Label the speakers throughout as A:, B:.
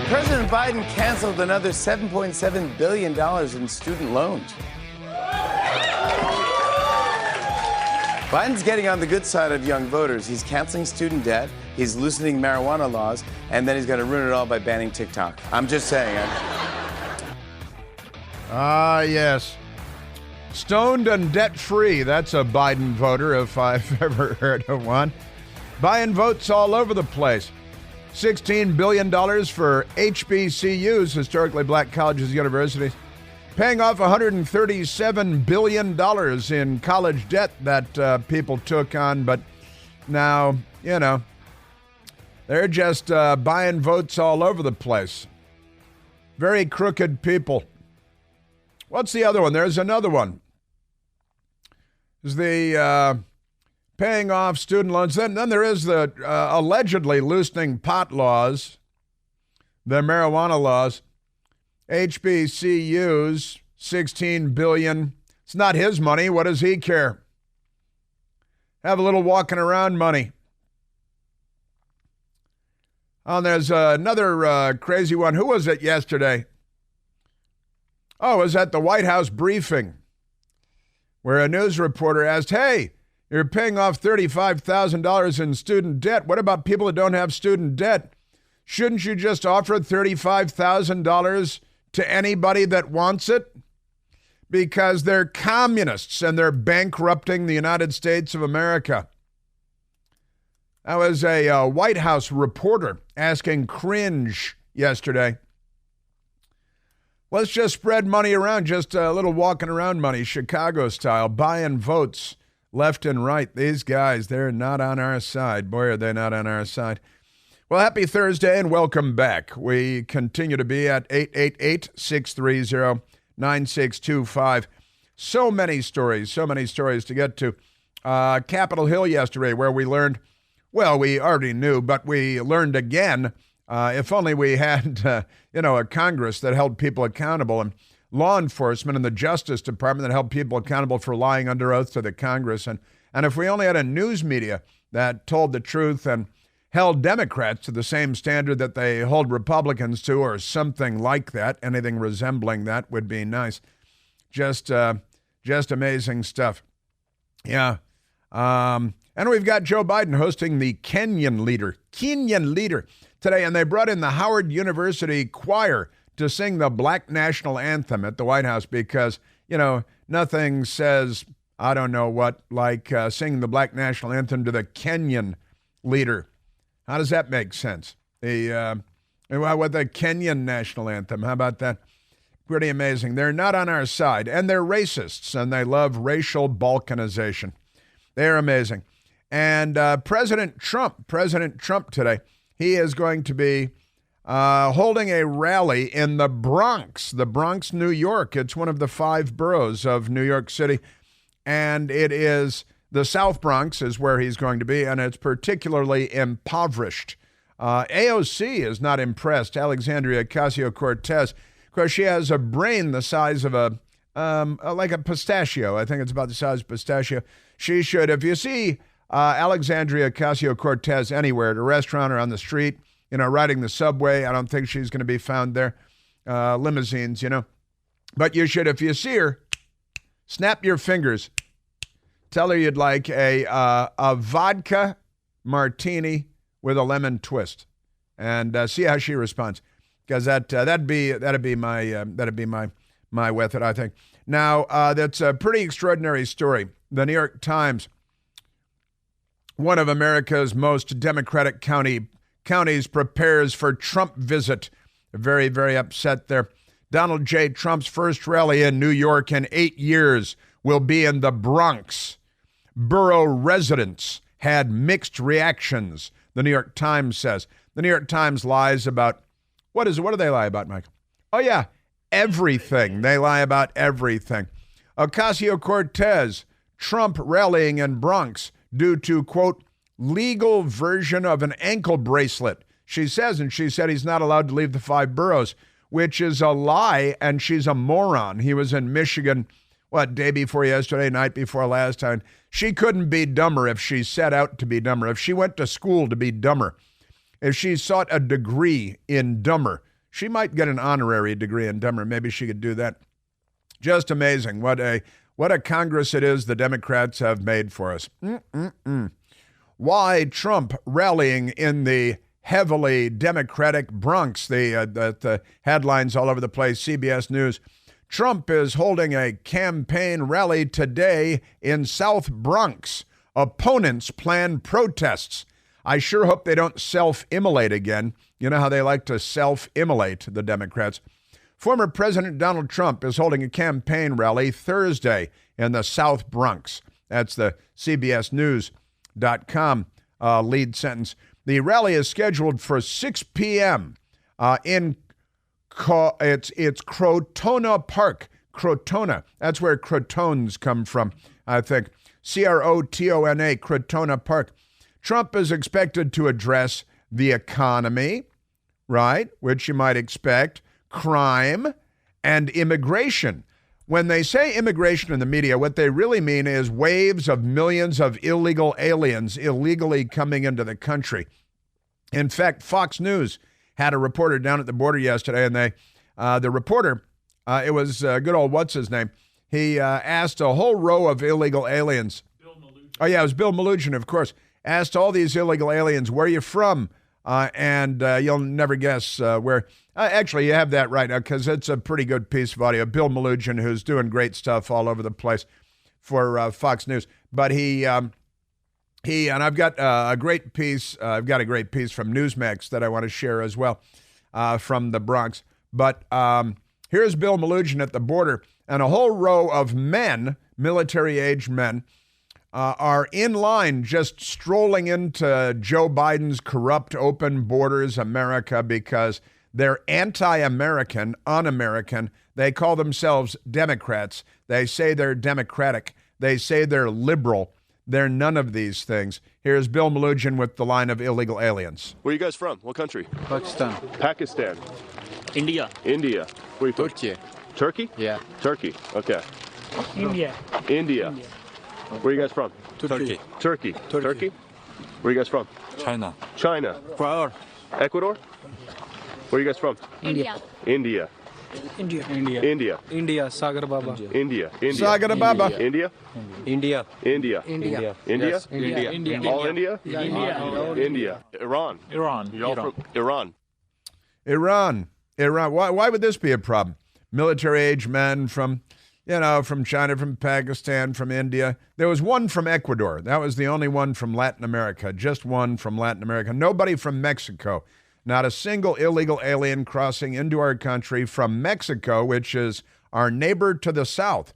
A: President Biden canceled another $7.7 billion in student loans. Biden's getting on the good side of young voters. He's canceling student debt, he's loosening marijuana laws, and then he's going to ruin it all by banning TikTok. I'm just saying.
B: Yes. Stoned and debt-free. That's a Biden voter if I've ever heard of one. Buying votes all over the place. $16 billion for HBCUs, historically black colleges and universities, paying off $137 billion in college debt that people took on. But now, they're just buying votes all over the place. Very crooked people. What's the other one? There's another one. Is the paying off student loans. Then there is the allegedly loosening pot laws, the marijuana laws. HBCUs, $16 billion. It's not his money. What does he care? Have a little walking around money. Oh, there's another crazy one. Who was it yesterday? Oh, it was at the White House briefing where a news reporter asked, hey, you're paying off $35,000 in student debt. What about people that don't have student debt? Shouldn't you just offer $35,000 to anybody that wants it? Because they're communists and they're bankrupting the United States of America. That was a White House reporter asking cringe yesterday. Let's just spread money around, just a little walking around money, Chicago style, buying votes left and right. These guys, they're not on our side. Boy, are they not on our side. Well, happy Thursday and welcome back. We continue to be at 888-630-9625. So many stories to get to. Capitol Hill yesterday where we learned, well, we already knew, but we learned again. If only we had, a Congress that held people accountable and law enforcement and the Justice Department that held people accountable for lying under oath to the Congress. And if we only had a news media that told the truth and held Democrats to the same standard that they hold Republicans to or something like that, anything resembling that would be nice. Just amazing stuff. Yeah. And we've got Joe Biden hosting the Kenyan leader today, and they brought in the Howard University choir to sing the Black National Anthem at the White House because, nothing says, I don't know what, like singing the Black National Anthem to the Kenyan leader. How does that make sense? With the Kenyan National Anthem, how about that? Pretty amazing. They're not on our side, and they're racists, and they love racial balkanization. They're amazing. And President Trump today, he is going to be holding a rally in the Bronx, New York. It's one of the 5 boroughs of New York City, and it is the South Bronx is where he's going to be, and it's particularly impoverished. AOC is not impressed. Alexandria Ocasio-Cortez, of course, she has a brain the size of like a pistachio. I think it's about the size of a pistachio. She should, if you see Alexandria Ocasio-Cortez anywhere, at a restaurant or on the street, riding the subway, I don't think she's going to be found there. Limousines, But you should, if you see her, snap your fingers. Tell her you'd like a vodka martini with a lemon twist, and see how she responds. Because that'd be my method, I think. Now that's a pretty extraordinary story. The New York Times, one of America's most Democratic counties, prepares for Trump visit. Very, very upset there. Donald J. Trump's first rally in New York in 8 years will be in the Bronx. Borough residents had mixed reactions, the New York Times says. The New York Times lies about, what do they lie about, Michael? Oh, yeah, everything. They lie about everything. Ocasio-Cortez, Trump rallying in Bronx due to, quote, legal version of an ankle bracelet. She says, and she said he's not allowed to leave the 5 boroughs, which is a lie, and she's a moron. He was in Michigan, day before yesterday, night before last time. She couldn't be dumber if she set out to be dumber. If she went to school to be dumber, if she sought a degree in dumber, She might get an honorary degree in Denver. Maybe she could do that. Just amazing what a Congress it is the Democrats have made for us. Why Trump rallying in the heavily Democratic Bronx? The headlines all over the place. CBS News. Trump is holding a campaign rally today in South Bronx. Opponents plan protests. I sure hope they don't self-immolate again. You know how they like to self-immolate, the Democrats. Former President Donald Trump is holding a campaign rally Thursday in the South Bronx. That's the CBSNews.com lead sentence. The rally is scheduled for 6 p.m. It's Crotona Park. Crotona. That's where crotones come from, I think. Crotona, Crotona Park. Trump is expected to address the economy, right, which you might expect, crime, and immigration. When they say immigration in the media, what they really mean is waves of millions of illegal aliens illegally coming into the country. In fact, Fox News had a reporter down at the border yesterday, and the reporter, it was good old what's his name, he asked a whole row of illegal aliens. Bill Malugin. Oh, yeah, it was Bill Malugin, of course. Asked all these illegal aliens, where are you from? And you'll never guess where. Actually, you have that right now because it's a pretty good piece of audio. Bill Malugin, who's doing great stuff all over the place for Fox News. But he and I've got a great piece. I've got a great piece from Newsmax that I want to share as well from the Bronx. But here's Bill Malugin at the border, and a whole row of men, military-age men, are in line just strolling into Joe Biden's corrupt open borders America because they're anti-American, un-American. They call themselves Democrats. They say they're democratic. They say they're liberal. They're none of these things. Here's Bill Malugin with the line of illegal aliens.
C: Where are you guys from? What country?
D: Pakistan.
C: Pakistan.
D: India.
C: India. Where are you from?
D: Turkey.
C: Turkey?
D: Yeah.
C: Turkey. Okay.
E: India.
C: India. Where are you guys from?
D: Turkey.
C: Turkey. Turkey? Where are you guys from?
D: China.
C: China.
D: Ecuador.
C: Ecuador? Where are you guys from?
E: India.
C: India.
E: India.
D: India.
C: India.
F: India, Sagar Baba.
C: India. India.
B: Saga Baba.
C: India?
F: India.
C: India.
E: India.
C: India?
F: Yes, India.
E: India.
C: All India?
E: India.
C: India. Iran.
D: Iran.
C: You're all from Iran.
B: Iran. Why would this be a problem? Military-age men from China, from Pakistan, from India. There was one from Ecuador. That was the only one from Latin America. Just one from Latin America. Nobody from Mexico. Not a single illegal alien crossing into our country from Mexico, which is our neighbor to the south.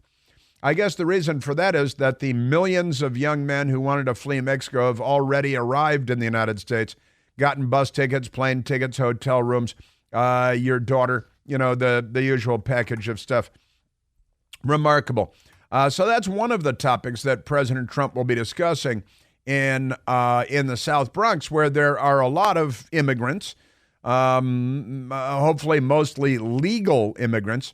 B: I guess the reason for that is that the millions of young men who wanted to flee Mexico have already arrived in the United States, gotten bus tickets, plane tickets, hotel rooms, your daughter, the usual package of stuff. Remarkable. So that's one of the topics that President Trump will be discussing in the South Bronx, where there are a lot of immigrants, hopefully mostly legal immigrants.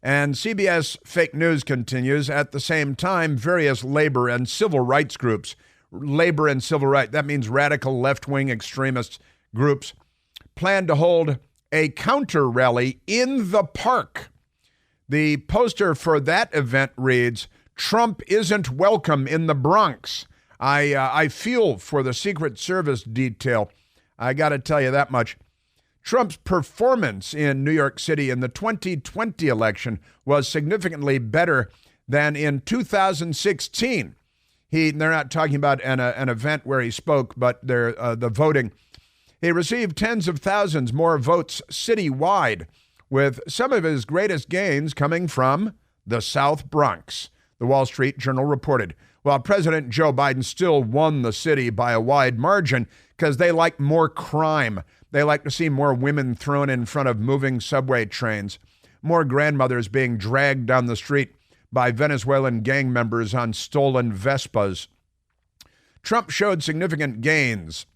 B: And CBS Fake News continues. At the same time, various labor and civil rights groups, labor and civil rights, that means radical left-wing extremist groups, plan to hold a counter rally in the park. The poster for that event reads, "Trump isn't welcome in the Bronx." I feel for the Secret Service detail. I got to tell you that much. Trump's performance in New York City in the 2020 election was significantly better than in 2016. They're not talking about an event where he spoke, but the voting. He received tens of thousands more votes citywide, with some of his greatest gains coming from the South Bronx, the Wall Street Journal reported. While President Joe Biden still won the city by a wide margin because they like more crime. They like to see more women thrown in front of moving subway trains, more grandmothers being dragged down the street by Venezuelan gang members on stolen Vespas. Trump showed significant gains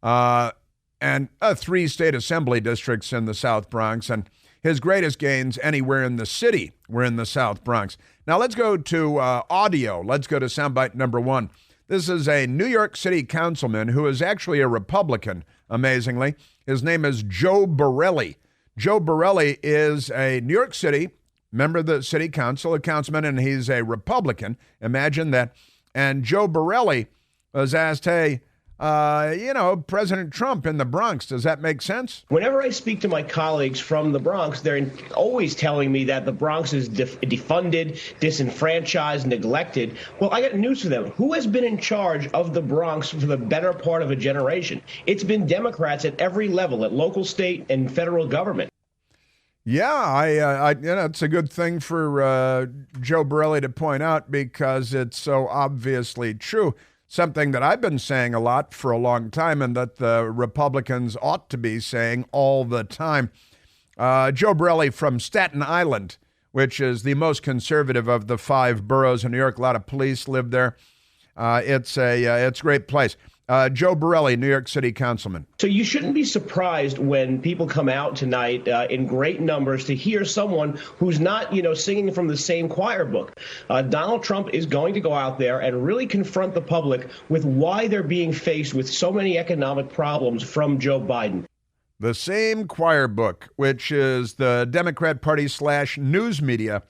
B: and 3 state assembly districts in the South Bronx, and his greatest gains anywhere in the city were in the South Bronx. Now let's go to audio. Let's go to soundbite number 1. This is a New York City councilman who is actually a Republican, amazingly. His name is Joe Borelli. Joe Borelli is a New York City member of the city council, a councilman, and he's a Republican. Imagine that. And Joe Borelli was asked, hey, President Trump in the Bronx, does that make sense?
D: Whenever I speak to my colleagues from the Bronx, they're always telling me that the Bronx is defunded, disenfranchised, neglected. Well, I got news for them. Who has been in charge of the Bronx for the better part of a generation? It's been Democrats at every level, at local, state, and federal government.
B: Yeah, it's a good thing for Joe Borelli to point out because it's so obviously true. Something that I've been saying a lot for a long time and that the Republicans ought to be saying all the time. Joe Borelli from Staten Island, which is the most conservative of the 5 boroughs in New York. A lot of police live there. It's a great place. Joe Borelli, New York City councilman.
D: So you shouldn't be surprised when people come out tonight in great numbers to hear someone who's not, singing from the same choir book. Donald Trump is going to go out there and really confront the public with why they're being faced with so many economic problems from Joe Biden.
B: The same choir book, which is the Democrat Party / news media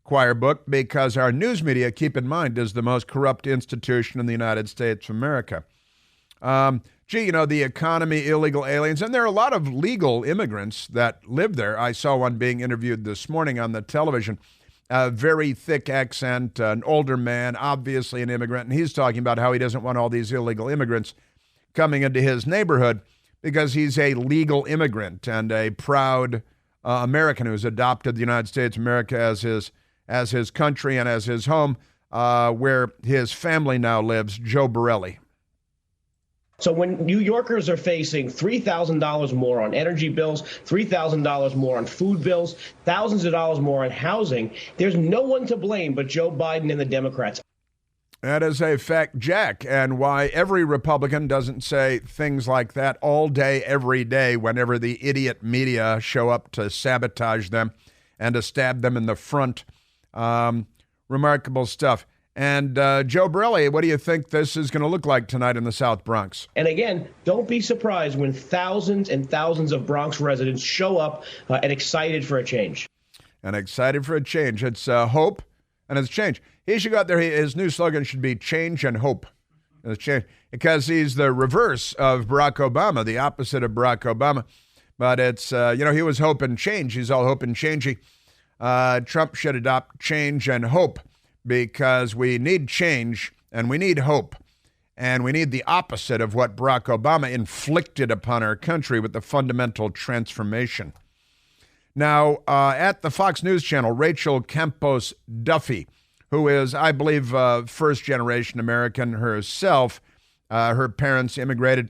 B: choir book, because our news media, keep in mind, is the most corrupt institution in the United States of America. The economy, illegal aliens, and there are a lot of legal immigrants that live there. I saw one being interviewed this morning on the television, a very thick accent, an older man, obviously an immigrant, and he's talking about how he doesn't want all these illegal immigrants coming into his neighborhood because he's a legal immigrant and a proud American who's adopted the United States of America as his country and as his home, where his family now lives, Joe Borelli.
D: So when New Yorkers are facing $3,000 more on energy bills, $3,000 more on food bills, thousands of dollars more on housing, there's no one to blame but Joe Biden and the Democrats.
B: That is a fact, Jack, and why every Republican doesn't say things like that all day, every day, whenever the idiot media show up to sabotage them and to stab them in the front. Remarkable stuff. And Joe Borelli, what do you think this is going to look like tonight in the South Bronx?
D: And again, don't be surprised when thousands and thousands of Bronx residents show up and excited for a change.
B: And excited for a change. It's hope and it's change. He should go out there. His new slogan should be change and hope. It's change, because he's the reverse of Barack Obama, the opposite of Barack Obama. But it's, he was hope and change. He's all hope and changey. Trump should adopt change and hope, because we need change and we need hope. And we need the opposite of what Barack Obama inflicted upon our country with the fundamental transformation. Now, at the Fox News Channel, Rachel Campos Duffy, who is, I believe, first-generation American herself, her parents immigrated,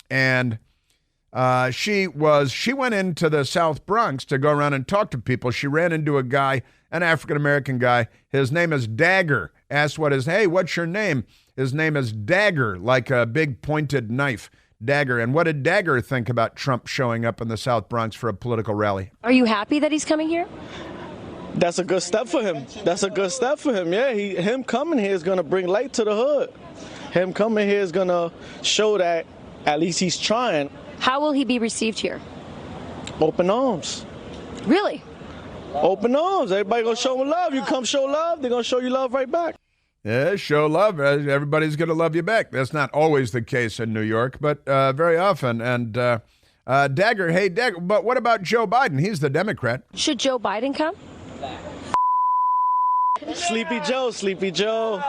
B: and she went into the South Bronx to go around and talk to people. She ran into a guy, an African-American guy. His name is Dagger. Asked hey, what's your name? His name is Dagger, like a big pointed knife. Dagger. And what did Dagger think about Trump showing up in the South Bronx for a political rally?
G: Are you happy that he's coming here?
H: That's a good step for him. Yeah, him coming here is going to bring light to the hood. Him coming here is going to show that at least he's trying.
G: How will he be received here?
H: Open arms.
G: Really?
H: Open arms. Everybody going to show him love. You come show love, they're going to show you love right back.
B: Yeah, show love. Everybody's going to love you back. That's not always the case in New York, but very often. And Dagger, hey, Dagger, but what about Joe Biden? He's the Democrat.
G: Should Joe Biden come?
H: Sleepy Joe. Sleepy Joe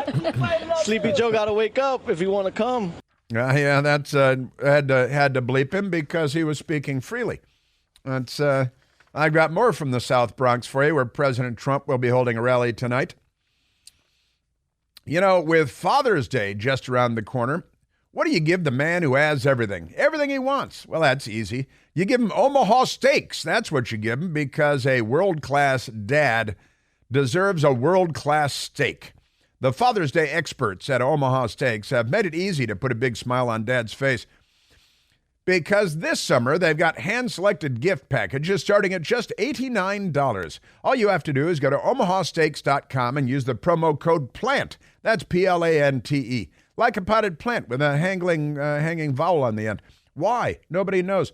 H: got to wake up if he want to come.
B: Yeah, that's had to bleep him because he was speaking freely. That's I got more from the South Bronx for you, where President Trump will be holding a rally tonight. With Father's Day just around the corner, what do you give the man who has everything? Everything he wants. Well, that's easy. You give him Omaha steaks. That's what you give him, because a world-class dad deserves a world-class steak. The Father's Day experts at Omaha Steaks have made it easy to put a big smile on Dad's face, because this summer they've got hand-selected gift packages starting at just $89. All you have to do is go to omahasteaks.com and use the promo code PLANT. That's Plante, like a potted plant with a hanging vowel on the end. Why? Nobody knows.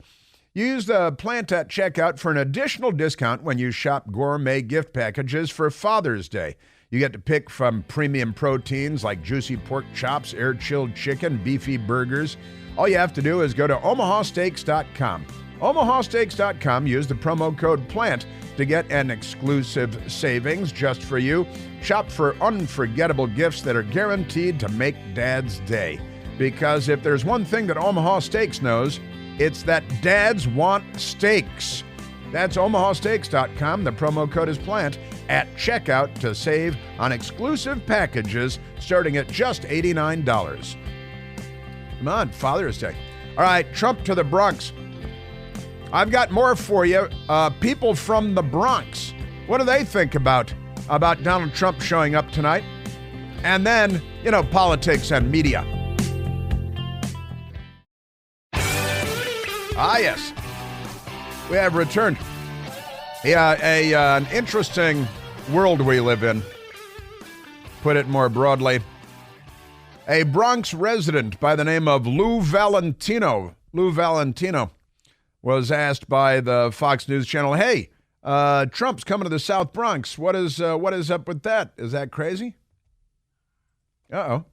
B: Use the plant at checkout for an additional discount when you shop gourmet gift packages for Father's Day. You get to pick from premium proteins like juicy pork chops, air-chilled chicken, beefy burgers. All you have to do is go to omahasteaks.com. omahasteaks.com. Use the promo code PLANT to get an exclusive savings just for you. Shop for unforgettable gifts that are guaranteed to make Dad's day. Because if there's one thing that Omaha Steaks knows, it's that dads want steaks. That's omahasteaks.com. The promo code is PLANT at checkout to save on exclusive packages starting at just $89. Come on, Father's Day. All right, Trump to the Bronx. I've got more for you. People from the Bronx. What do they think about Donald Trump showing up tonight? And then, politics and media. Ah, yes. We have returned. Yeah, an interesting world we live in. Put it more broadly. A Bronx resident by the name of Lou Valentino was asked by the Fox News channel, hey, Trump's coming to the South Bronx. What is up with that? Is that crazy? Uh-oh.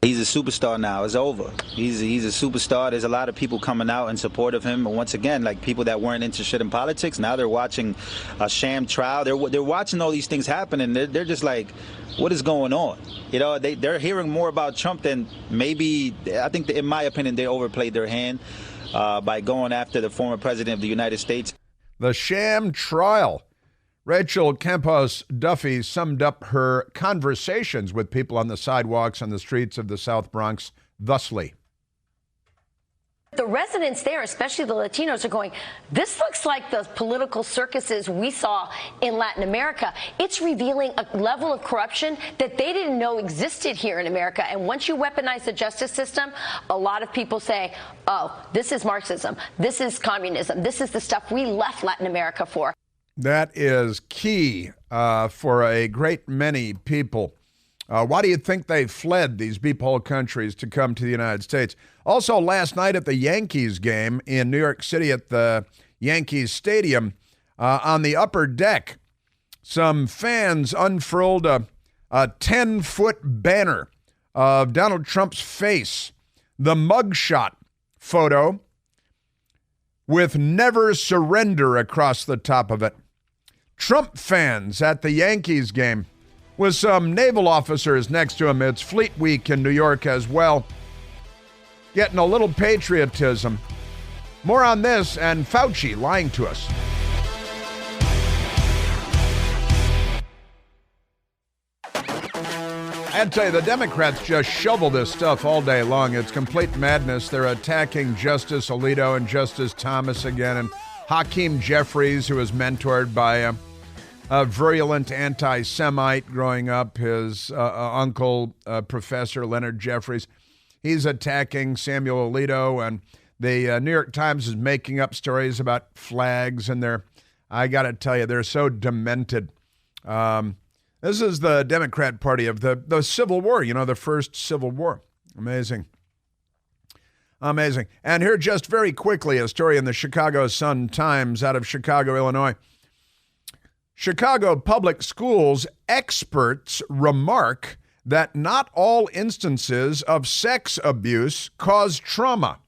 I: He's a superstar now. It's over. He's a superstar. There's a lot of people coming out in support of him. And once again, like people that weren't interested in politics, now they're watching a sham trial. They're watching all these things happen, and they're just like, what is going on? They're hearing more about Trump than maybe, I think, in my opinion, they overplayed their hand by going after the former president of the United States.
B: The sham trial. Rachel Campos Duffy summed up her conversations with people on the sidewalks and the streets of the South Bronx thusly.
G: The residents there, especially the Latinos, are going, this looks like the political circuses we saw in Latin America. It's revealing a level of corruption that they didn't know existed here in America. And once you weaponize the justice system, a lot of people say, oh, this is Marxism. This is communism. This is the stuff we left Latin America for.
B: That is key for a great many people. Why do you think they fled these beephole countries to come to the United States? Also, last night at the Yankees game in New York City at the Yankees Stadium, on the upper deck, some fans unfurled a 10-foot banner of Donald Trump's face, the mugshot photo with "Never Surrender" across the top of it. Trump fans at the Yankees game with some naval officers next to him. It's Fleet Week in New York as well. Getting a little patriotism. More on this and Fauci lying to us. I'd tell you, the Democrats just shovel this stuff all day long. It's complete madness. They're attacking Justice Alito and Justice Thomas again, and Hakeem Jeffries, who was mentored by a virulent anti-Semite growing up, his uncle, Professor Leonard Jeffries. He's attacking Samuel Alito, and the New York Times is making up stories about flags, and I got to tell you, they're so demented. This is the Democrat Party of the Civil War, the first Civil War. Amazing. Amazing. And here, just very quickly, a story in the Chicago Sun-Times out of Chicago, Illinois. Chicago Public Schools experts remark that not all instances of sex abuse cause trauma.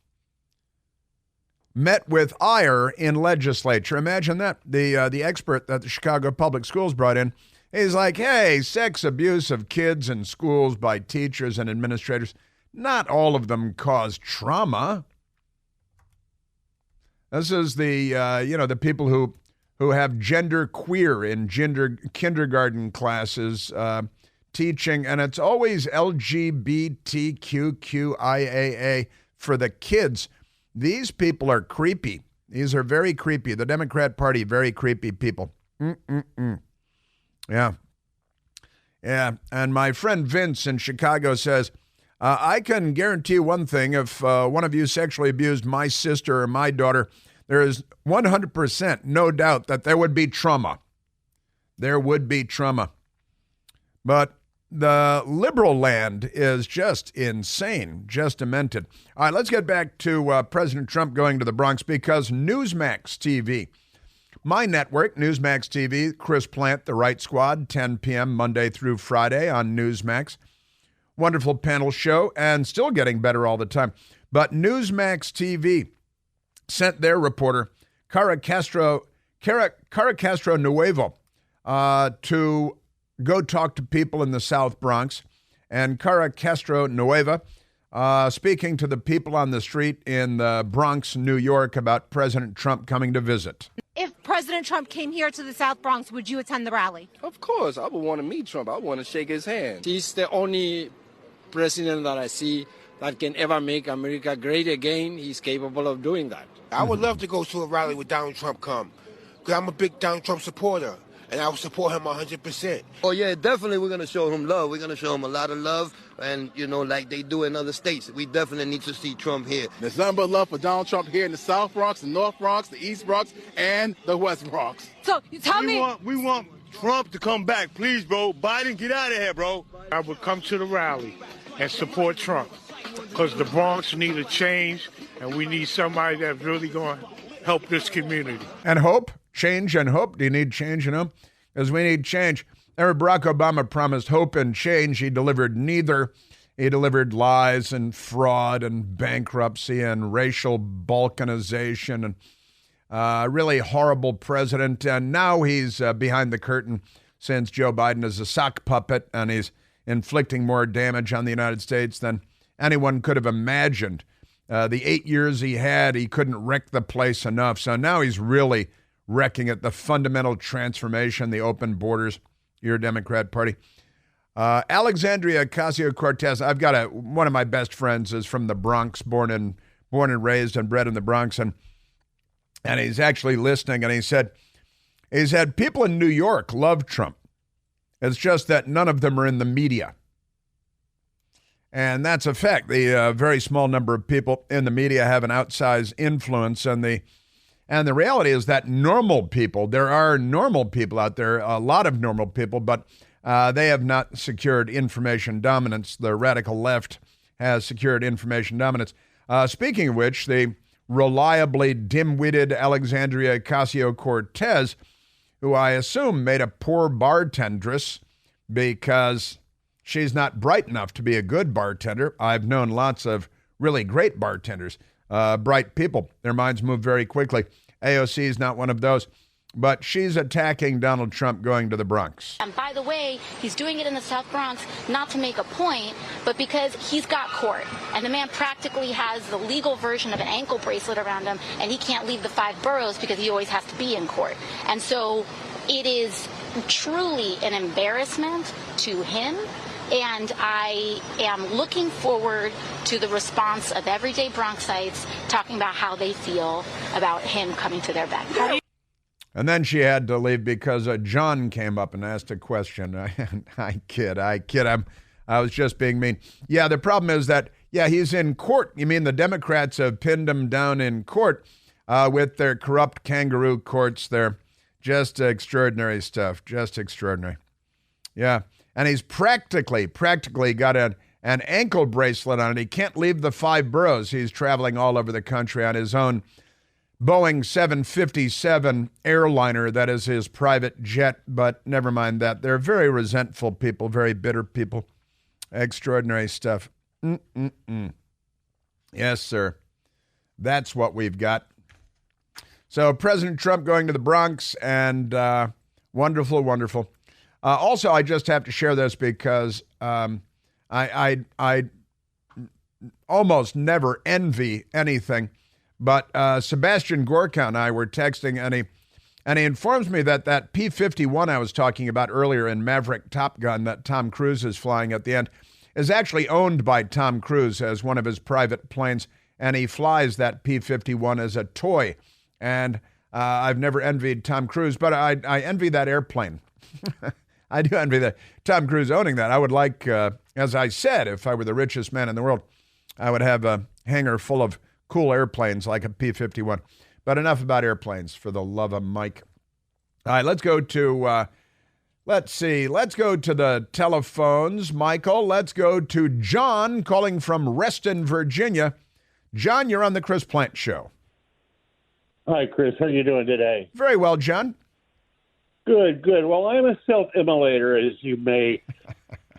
B: Met with ire in legislature. Imagine that. The expert that the Chicago Public Schools brought in, he's like, hey, sex abuse of kids in schools by teachers and administrators, not all of them cause trauma. This is the people who have gender queer in kindergarten classes teaching, and it's always LGBTQIAA for the kids. These people are creepy. These are very creepy. The Democrat Party, very creepy people. Yeah. Yeah. And my friend Vince in Chicago says, I can guarantee one thing. If one of you sexually abused my sister or my daughter, there is 100% no doubt that there would be trauma. There would be trauma. But the liberal land is just insane, just demented. All right, let's get back to President Trump going to the Bronx because Newsmax TV, my network, Newsmax TV, Chris Plant, The Right Squad, 10 p.m. Monday through Friday on Newsmax. Wonderful panel show and still getting better all the time. But Newsmax TV sent their reporter, Cara Castro Nuevo, to go talk to people in the South Bronx. And Cara Castro Nueva speaking to the people on the street in the Bronx, New York, about President Trump coming to visit.
J: If President Trump came here to the South Bronx, would you attend the rally?
K: Of course. I would want to meet Trump. I want to shake his hand. He's the only president that I see that can ever make America great again. He's capable of doing that.
L: I would love to go to a rally with Donald Trump come, because I'm a big Donald Trump supporter, and I will support him 100%.
M: Oh, yeah, definitely we're going to show him love. We're going to show him a lot of love, and, you know, like they do in other states. We definitely need to see Trump here.
N: There's nothing but love for Donald Trump here in the South Bronx, the North Bronx, the East Bronx, and the West Bronx.
J: So, you tell me...
O: We want Trump to come back. Please, bro. Biden, get out of here, bro.
P: I would come to the rally and support Trump, because the Bronx need a change, and we need somebody that's really going to help this community.
B: And hope, change and hope. Do you need change and hope? Because we need change. Remember, Barack Obama promised hope and change. He delivered neither. He delivered lies and fraud and bankruptcy and racial balkanization and really horrible president. And now he's behind the curtain since Joe Biden is a sock puppet and he's inflicting more damage on the United States than anyone could have imagined. The 8 years he had, he couldn't wreck the place enough. So now he's really wrecking it. The fundamental transformation, the open borders, your Democrat Party. Alexandria Ocasio-Cortez, I've got one of my best friends is from the Bronx, born and raised and bred in the Bronx, and he's actually listening, and he said people in New York love Trump. It's just that none of them are in the media. And that's a fact. The very small number of people in the media have an outsized influence, and the reality is that normal people, there are normal people out there, a lot of normal people, but they have not secured information dominance. The radical left has secured information dominance. Speaking of which, the reliably dim-witted Alexandria Ocasio-Cortez, who I assume made a poor bartendress because she's not bright enough to be a good bartender. I've known lots of really great bartenders, bright people. Their minds move very quickly. AOC is not one of those. But she's attacking Donald Trump going to the Bronx.
Q: And by the way, he's doing it in the South Bronx not to make a point, but because he's got court. And the man practically has the legal version of an ankle bracelet around him, and he can't leave the 5 boroughs because he always has to be in court. And so it is truly an embarrassment to him. And I am looking forward to the response of everyday Bronxites talking about how they feel about him coming to their backyard.
B: And then she had to leave because John came up and asked a question. I kid. I was just being mean. Yeah, the problem is that, he's in court. You mean the Democrats have pinned him down in court with their corrupt kangaroo courts. They're just extraordinary stuff. Just extraordinary. Yeah. And he's practically got an ankle bracelet on it. He can't leave the 5 boroughs. He's traveling all over the country on his own Boeing 757 airliner. That is his private jet, but never mind that. They're very resentful people, very bitter people. Extraordinary stuff. Yes, sir. That's what we've got. So President Trump going to the Bronx, and wonderful, wonderful. Also, I just have to share this because I almost never envy anything. But Sebastian Gorka and I were texting, and he informs me that P-51 I was talking about earlier in Maverick Top Gun that Tom Cruise is flying at the end is actually owned by Tom Cruise as one of his private planes, and he flies that P-51 as a toy. And I've never envied Tom Cruise, but I envy that airplane. I do envy that Tom Cruise owning that. I would like, as I said, if I were the richest man in the world, I would have a hangar full of cool airplanes like a P-51. But enough about airplanes, for the love of Mike. All right, let's go to Let's see. Let's go to the telephones, Michael. Let's go to John calling from Reston, Virginia. John, you're on the Chris Plant Show.
R: Hi, Chris. How are you doing today?
B: Very well, John.
R: Good, good. Well, I'm a self-immolator, as you may,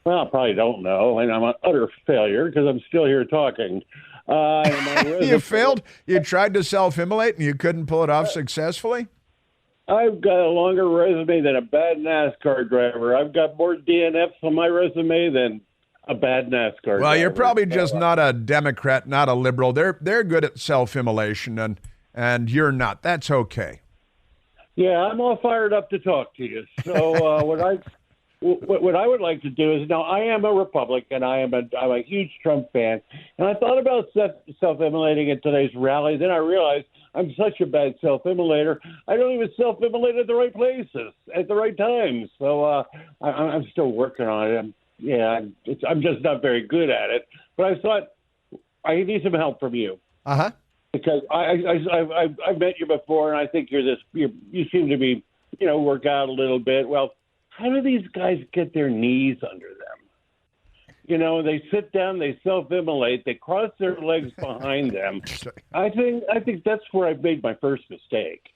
R: well, probably don't know, and I'm an utter failure because I'm still here talking.
B: You failed? You tried to self-immolate and you couldn't pull it off successfully?
R: I've got a longer resume than a bad NASCAR driver. I've got more DNFs on my resume than a bad NASCAR driver.
B: Well, you're probably just not a Democrat, not a liberal. They're good at self-immolation, and you're not. That's okay.
R: Yeah, I'm all fired up to talk to you. So what I would like to do is, now I am a Republican. I'm a huge Trump fan, and I thought about self-immolating at today's rally. Then I realized I'm such a bad self-immolator. I don't even self-immolate at the right places at the right times. So I'm still working on it. I'm just not very good at it. But I thought I need some help from you.
B: Uh-huh.
R: Because I've met you before, and I think you seem to be, work out a little bit. Well, how do these guys get their knees under them? They sit down, they self-immolate, they cross their legs behind them. I think that's where I made my first mistake.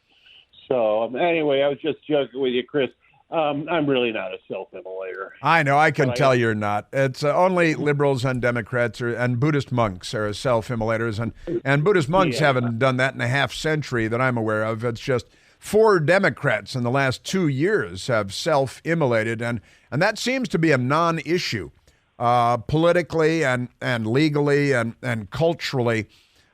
R: So anyway, I was just joking with you, Chris. I'm really not a self-immolator.
B: I know. I can tell you're not. It's only liberals and Democrats and Buddhist monks are self-immolators, and Buddhist monks haven't done that in a half century that I'm aware of. It's just 4 Democrats in the last 2 years have self-immolated, and that seems to be a non-issue politically and legally and culturally.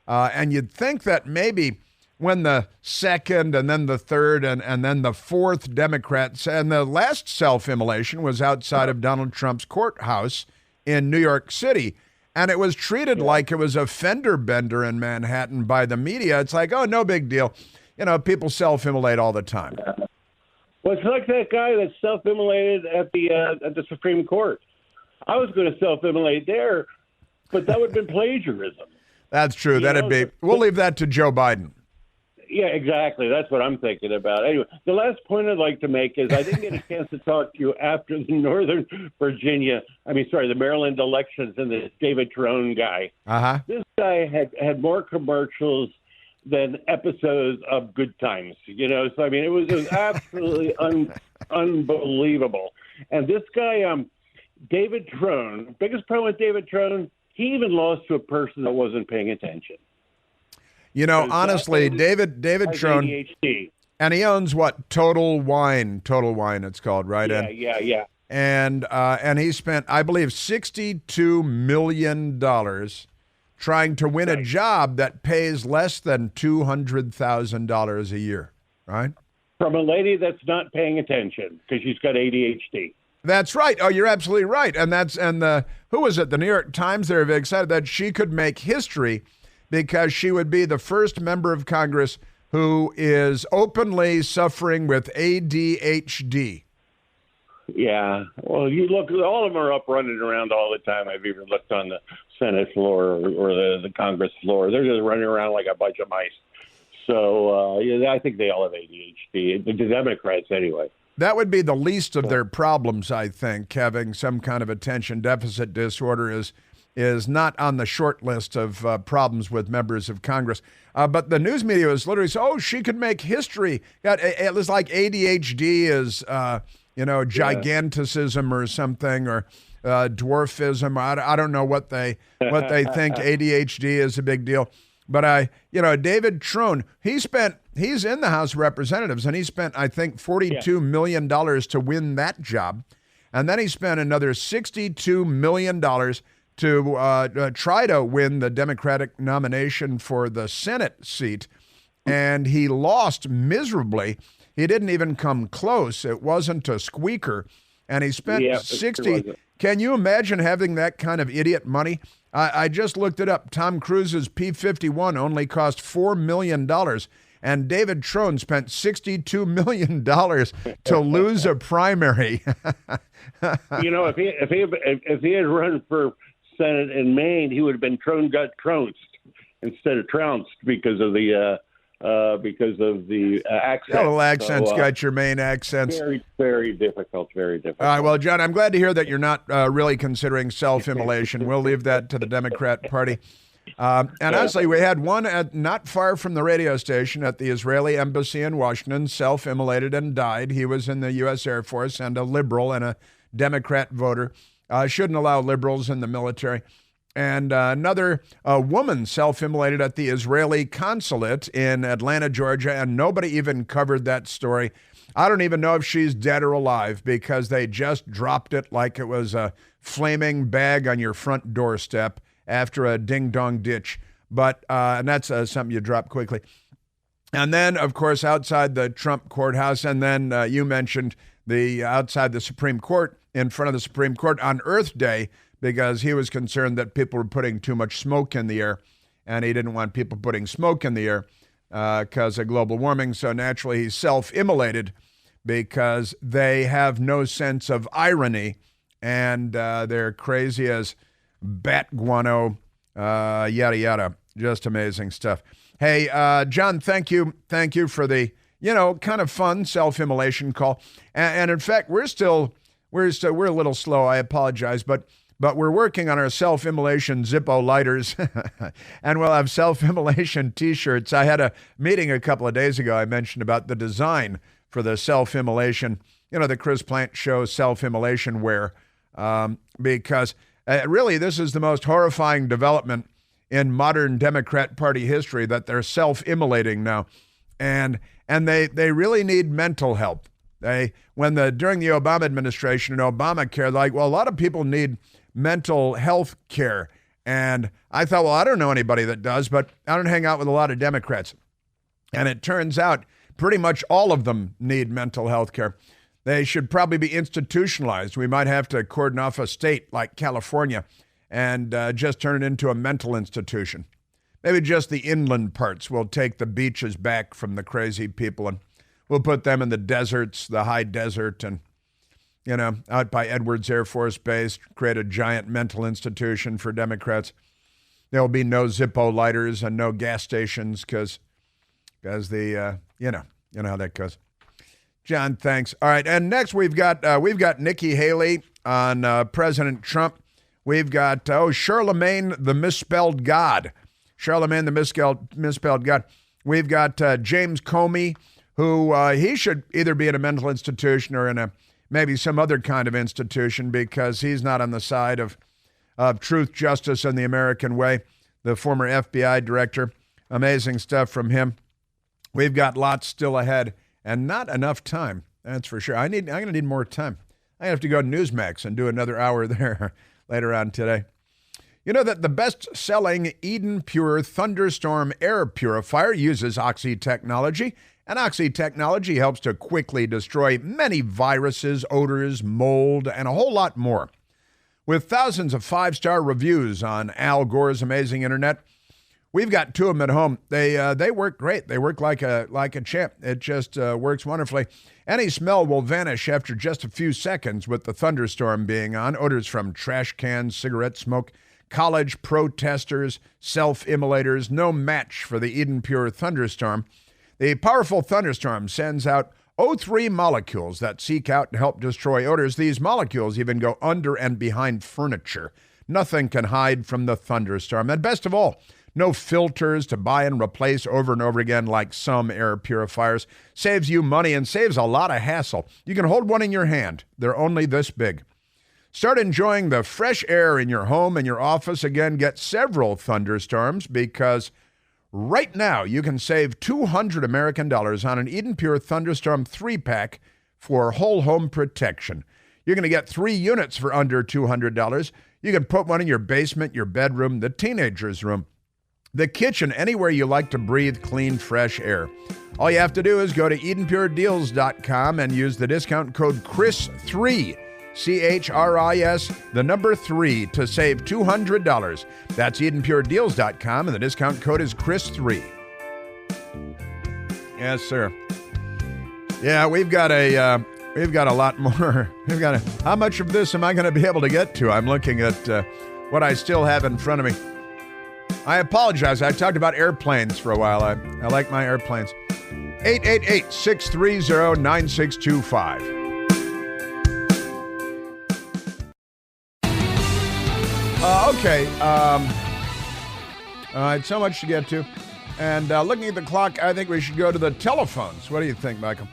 B: And you'd think that maybe when the second and then the third and then the fourth Democrats, and the last self-immolation was outside of Donald Trump's courthouse in New York City, and it was treated like it was a fender bender in Manhattan by the media. It's like, oh, no big deal. People self-immolate all the time.
R: Well, it's like that guy that self-immolated at the Supreme Court. I was going to self-immolate there, but that would have been plagiarism.
B: That's true. We'll leave that to Joe Biden.
R: Yeah, exactly. That's what I'm thinking about. Anyway, the last point I'd like to make is I didn't get a chance to talk to you after the the Maryland elections and this David Trone guy.
B: Uh-huh.
R: This guy had more commercials than episodes of Good Times, So, it was absolutely unbelievable. And this guy, David Trone, biggest problem with David Trone, he even lost to a person that wasn't paying attention.
B: Honestly, David Trone,
R: ADHD.
B: And he owns what? Total Wine, it's called, right?
R: Yeah.
B: And he spent, I believe, $62 million trying to win a job that pays less than $200,000 a year, right?
R: From a lady that's not paying attention because she's got ADHD.
B: That's right. Oh, you're absolutely right. Who was it? The New York Times, they're excited that she could make history because she would be the first member of Congress who is openly suffering with ADHD.
R: Yeah. Well, you look, all of them are up running around all the time. I've even looked on the Senate floor or the Congress floor. They're just running around like a bunch of mice. So, I think they all have ADHD, the Democrats anyway.
B: That would be the least of their problems, I think. Having some kind of attention deficit disorder is not on the short list of problems with members of Congress. But the news media was literally saying, she could make history. It was like ADHD is, giganticism or something, or dwarfism. I don't know what they think ADHD is a big deal. But David Trone, he's in the House of Representatives, and he spent, I think, $42 million to win that job. And then he spent another $62 million to try to win the Democratic nomination for the Senate seat. And he lost miserably. He didn't even come close. It wasn't a squeaker. And he spent $60. Can you imagine having that kind of idiot money? I just looked it up. Tom Cruise's P-51 only cost $4 million. And David Trone spent $62 million to lose a primary.
R: If he had run for Senate in Maine, he would have been Trone got trounced instead of trounced because of the because of the accent.
B: The little accents
R: So,
B: got your main accents.
R: Very, very difficult, very difficult.
B: All right, well, John, I'm glad to hear that you're not really considering self-immolation. We'll leave that to the Democrat Party. And honestly, we had one not far from the radio station at the Israeli embassy in Washington, self-immolated and died. He was in the U.S. Air Force and a liberal and a Democrat voter. Shouldn't allow liberals in the military. And another woman self-immolated at the Israeli consulate in Atlanta, Georgia, and nobody even covered that story. I don't even know if she's dead or alive because they just dropped it like it was a flaming bag on your front doorstep after a ding-dong ditch. But and that's something you drop quickly. And then, of course, outside the Trump courthouse, and then you mentioned the outside the Supreme Court, in front of the Supreme Court on Earth Day, because he was concerned that people were putting too much smoke in the air, and he didn't want people putting smoke in the air because of global warming. So naturally, he self-immolated because they have no sense of irony, and they're crazy as bat guano, yada, yada. Just amazing stuff. Hey, John, thank you. Thank you for the, kind of fun self-immolation call. And in fact, we're a little slow. I apologize, but we're working on our self-immolation Zippo lighters, and we'll have self-immolation T-shirts. I had a meeting a couple of days ago. I mentioned about the design for the self-immolation, the Chris Plant Show self-immolation wear, because really this is the most horrifying development in modern Democrat Party history, that they're self-immolating now, and they really need mental help. During the Obama administration and Obamacare, a lot of people need mental health care. And I thought, well, I don't know anybody that does, but I don't hang out with a lot of Democrats. And it turns out pretty much all of them need mental health care. They should probably be institutionalized. We might have to cordon off a state like California and just turn it into a mental institution. Maybe just the inland parts. We'll take the beaches back from the crazy people, and we'll put them in the deserts, the high desert, and out by Edwards Air Force Base, create a giant mental institution for Democrats. There will be no Zippo lighters and no gas stations because the, you know how that goes. John, thanks. All right, and next we've got Nikki Haley on President Trump. We've got, Charlemagne the Misspelled God. Charlemagne the Misspelled God. We've got James Comey, who he should either be in a mental institution or in maybe some other kind of institution, because he's not on the side of truth, justice, and the American way. The former FBI director. Amazing stuff from him. We've got lots still ahead and not enough time. That's for sure. I'm going to need more time. I have to go to Newsmax and do another hour there later on today. You know that the best-selling Eden Pure Thunderstorm air purifier uses Oxy technology, and Oxy technology helps to quickly destroy many viruses, odors, mold, and a whole lot more. With thousands of 5-star reviews on Al Gore's amazing internet, we've got two of them at home. They work great. They work like a champ. It just works wonderfully. Any smell will vanish after just a few seconds with the thunderstorm being on. Odors from trash cans, cigarette smoke, college protesters, self-immolators, no match for the Eden Pure Thunderstorm. The powerful thunderstorm sends out O3 molecules that seek out and help destroy odors. These molecules even go under and behind furniture. Nothing can hide from the thunderstorm. And best of all, no filters to buy and replace over and over again like some air purifiers. Saves you money and saves a lot of hassle. You can hold one in your hand. They're only this big. Start enjoying the fresh air in your home and your office. Again, get several thunderstorms, because right now you can save $200 American on an Eden Pure Thunderstorm 3-pack for whole home protection. You're going to get 3 units for under $200. You can put one in your basement, your bedroom, the teenager's room, the kitchen, anywhere you like to breathe clean, fresh air. All you have to do is go to EdenPureDeals.com and use the discount code CHRIS3, CHRIS, the number 3, to save $200. That's EdenPureDeals.com, and the discount code is CHRIS3. Yes, sir. Yeah, we've got a lot more. How much of this am I going to be able to get to? I'm looking at what I still have in front of me. I apologize. I talked about airplanes for a while. I like my airplanes. 888-630-9625. Okay. All right, so much to get to. And looking at the clock, I think we should go to the telephones. What do you think, Michael?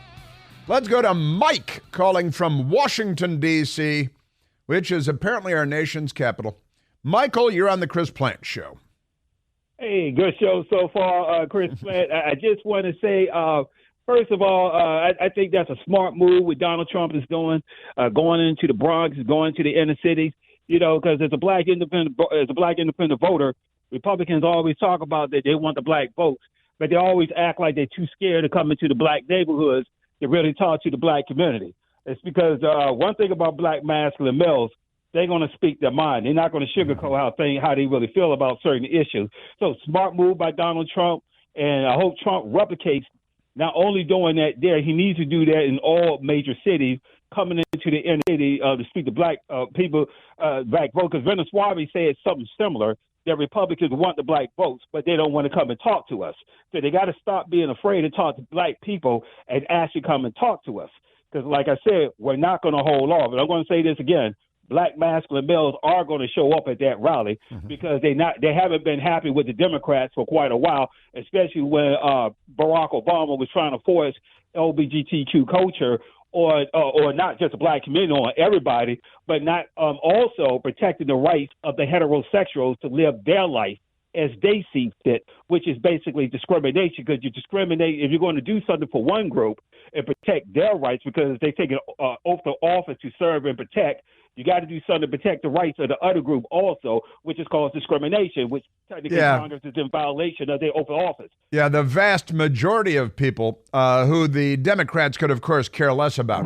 B: Let's go to Mike calling from Washington, D.C., which is apparently our nation's capital. Michael, you're on the Chris Plant Show.
S: Hey, good show so far, Chris Plant. I just want to say, first of all, I think that's a smart move what Donald Trump is doing, going into the Bronx, going to the inner cities. You know, because as a black independent voter, Republicans always talk about that they want the black votes, but they always act like they're too scared to come into the black neighborhoods to really talk to the black community. It's because one thing about black masculine males, they're going to speak their mind. They're not going to sugarcoat how they really feel about certain issues. So smart move by Donald Trump, and I hope Trump replicates not only doing that there, he needs to do that in all major cities, coming into the inner city to speak to black people, black vote. Because Venezuela said something similar, that Republicans want the black votes, but they don't want to come and talk to us. So they got to stop being afraid to talk to black people and actually come and talk to us. Because like I said, we're not going to hold off. And I'm going to say this again. Black masculine males are going to show up at that rally because they haven't been happy with the Democrats for quite a while, especially when Barack Obama was trying to force LGBTQ culture or not just the black community, on everybody, but not also protecting the rights of the heterosexuals to live their life as they see fit, which is basically discrimination, because you discriminate if you're going to do something for one group and protect their rights because they take an oath of office to serve and protect. You got to do something to protect the rights of the other group also, which is called discrimination, which technically Congress is in violation of their oath of office.
B: Yeah, the vast majority of people who the Democrats could, of course, care less about.